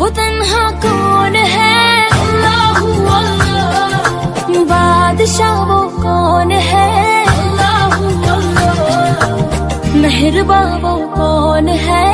वो तन्हा कौन है, अल्लाहू अल्लाह। बादशाह वो कौन है, अल्लाहू अल्लाह। मेहरबान वो कौन है,